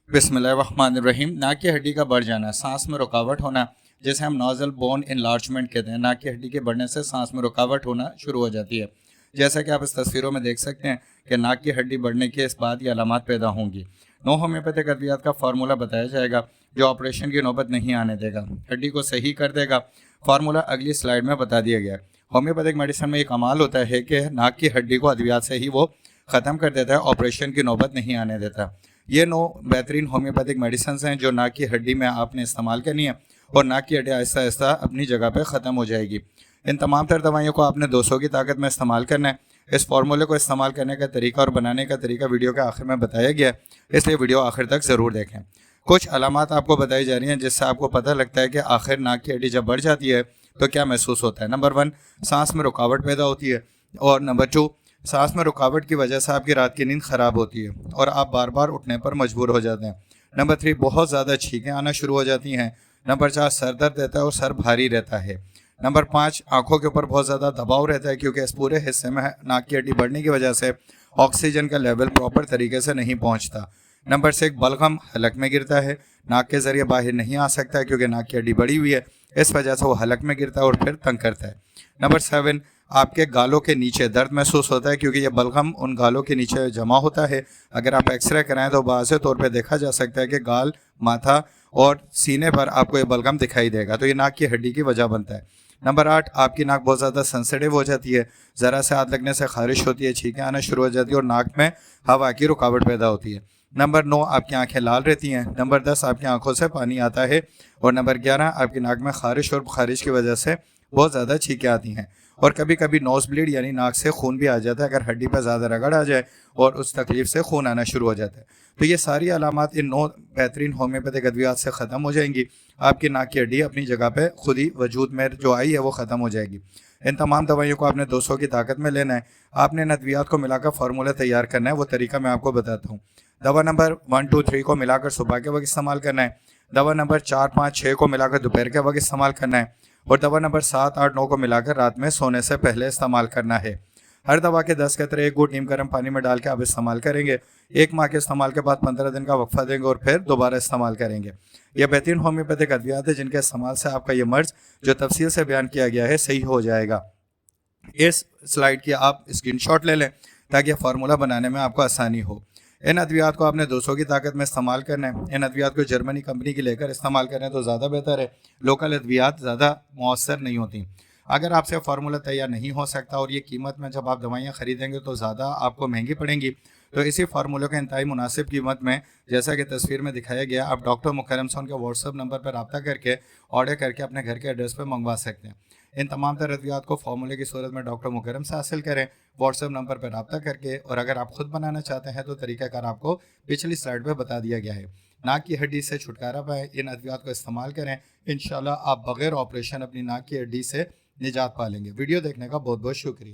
बिस्मिल्लाहिर्रहमानिर्रहीम। नाक की हड्डी का बढ़ जाना, सांस में रुकावट होना, जैसे हम नोजल बोन इनलार्जमेंट कहते हैं। नाक की हड्डी के बढ़ने से सांस में रुकावट होना शुरू हो जाती है। जैसा कि आप इस तस्वीरों में देख सकते हैं कि नाक की हड्डी बढ़ने के इस बाद ये अलामात पैदा होंगी। नो होम्योपैथिक अद्वियात का फार्मूला बताया जाएगा जो ऑपरेशन की नौबत नहीं आने देगा, हड्डी को सही कर देगा। फार्मूला अगली स्लाइड में बता दिया गया है। होम्योपैथिक मेडिसिन में एक कमाल होता है कि नाक की हड्डी को अद्वियात से ही वो ख़त्म कर देता है, ऑपरेशन की नौबत नहीं आने देता। ये 9 बेहतरीन होम्योपैथिक मेडिसिन हैं जो नाक की हड्डी में आपने इस्तेमाल करनी है और नाक की हड्डी आहिस्ता आहिस्ता अपनी जगह पे ख़त्म हो जाएगी। इन तमाम तर दवाइयों को आपने 200 की ताकत में इस्तेमाल करना है। इस फार्मूले को इस्तेमाल करने का तरीका और बनाने का तरीका वीडियो के आखिर में बताया गया है, इसलिए वीडियो आखिर तक ज़रूर देखें। कुछ अलामात आपको बताई जा रही हैं जिससे आपको पता लगता है कि आखिर नाक की हड्डी जब बढ़ जाती है तो क्या महसूस होता है। नंबर 1, सांस में रुकावट पैदा होती है। और नंबर 2, सांस में रुकावट की वजह से आपकी रात की नींद ख़राब होती है और आप बार बार उठने पर मजबूर हो जाते हैं। नंबर 3, बहुत ज़्यादा छींकें आना शुरू हो जाती हैं। नंबर 4, सर दर्द रहता है और सर भारी रहता है। नंबर 5, आंखों के ऊपर बहुत ज़्यादा दबाव रहता है क्योंकि इस पूरे हिस्से में नाक की हड्डी बढ़ने की वजह से ऑक्सीजन का लेवल प्रॉपर तरीके से नहीं पहुँचता। नंबर 6, बलगम हलक में गिरता है, नाक के ज़रिए बाहर नहीं आ सकता है क्योंकि नाक की हड्डी बढ़ी हुई है, इस वजह से वो हलक में गिरता है और फिर तंग करता है। नंबर 7, आपके गालों के नीचे दर्द महसूस होता है क्योंकि ये बलगम उन गालों के नीचे जमा होता है। अगर आप एक्सरे कराएं तो वाज़ेह तौर पे देखा जा सकता है कि गाल, माथा और सीने पर आपको ये बलगम दिखाई देगा, तो ये नाक की हड्डी की वजह बनता है। नंबर 8, आपकी नाक बहुत ज़्यादा सेंसिटिव हो जाती है, ज़रा से हाथ लगने से खारिश होती है, छींकें आना शुरू हो जाती है और नाक में हवा की रुकावट पैदा होती है। नंबर 9, आपकी आंखें लाल रहती हैं। नंबर 10, आपकी आंखों से पानी आता है। और नंबर 11, आपकी नाक में खारिश और खारिश की वजह से बहुत ज़्यादा छींकें आती हैं और कभी कभी नोज़ ब्लीड यानी नाक से खून भी आ जाता है अगर हड्डी पर ज़्यादा रगड़ आ जाए और उस तकलीफ से खून आना शुरू हो जाता है। तो ये सारी अलामात इन 9 बेहतरीन होम्योपैथिक अद्वियात से ख़त्म हो जाएंगी। आपकी नाक की हड्डी अपनी जगह पे खुद ही वजूद में जो आई है वो ख़त्म हो जाएगी। इन तमाम दवाइयों को आपने 200 की ताकत में लेना है। आपने इन अद्वियात को मिलाकर फार्मूला तैयार करना है, वो तरीका मैं आपको बताता हूँ। दवा नंबर 1, 2, 3 को मिलाकर सुबह के वक्त इस्तेमाल करना है। दवा नंबर 4, 5, 6 को मिलाकर दोपहर के वक्त इस्तेमाल करना है और दवा नंबर 7, 8, 9 को मिलाकर रात में सोने से पहले इस्तेमाल करना है। हर दवा के 10 कतरे 1 घूंट नीम गर्म पानी में डाल के आप इस्तेमाल करेंगे। 1 माह के इस्तेमाल के बाद 15 दिन का वक्फा देंगे और फिर दोबारा इस्तेमाल करेंगे। यह बेहतरीन होम्योपैथिक अद्वियात है जिनके इस्तेमाल से आपका ये मर्ज जो तफसील से बयान किया गया है सही हो जाएगा। इस स्लाइड की आप स्क्रीनशॉट ले लें ताकि फार्मूला बनाने में आपको आसानी हो। इन अद्वियात को आपने 200 की ताकत में इस्तेमाल करना है। इन अद्वियात को जर्मनी कंपनी की लेकर इस्तेमाल करें तो ज़्यादा बेहतर है। लोकल अद्वियात ज़्यादा मौसर नहीं होती। अगर आपसे फार्मूला तैयार नहीं हो सकता और ये कीमत में जब आप दवाइयाँ ख़रीदेंगे तो ज़्यादा आपको महंगी पड़ेंगी, तो इसी फार्मूले के इंतहाई मुनासिब कीमत में जैसा कि तस्वीर में दिखाया गया आप डॉक्टर मुकर्रम से उनके व्हाट्सअप नंबर पर रब्ता करके ऑर्डर करके अपने घर के एड्रेस पर मंगवा सकते हैं। इन तमाम तर अद्वियात को फार्मूले की सूरत में डॉक्टर मुकर्रम से हासिल करें व्हाट्सएप नंबर पर रब्ता करके। और अगर आप खुद बनाना चाहते हैं तो तरीकाकार आपको पिछली स्लाइड पर बता दिया गया है। नाक की हड्डी से छुटकारा पाएँ, इन अद्वियात को इस्तेमाल करें, इंशाल्लाह आप बगैर ऑपरेशन अपनी नाक की हड्डी से निजात पा लेंगे। वीडियो देखने का बहुत बहुत शुक्रिया।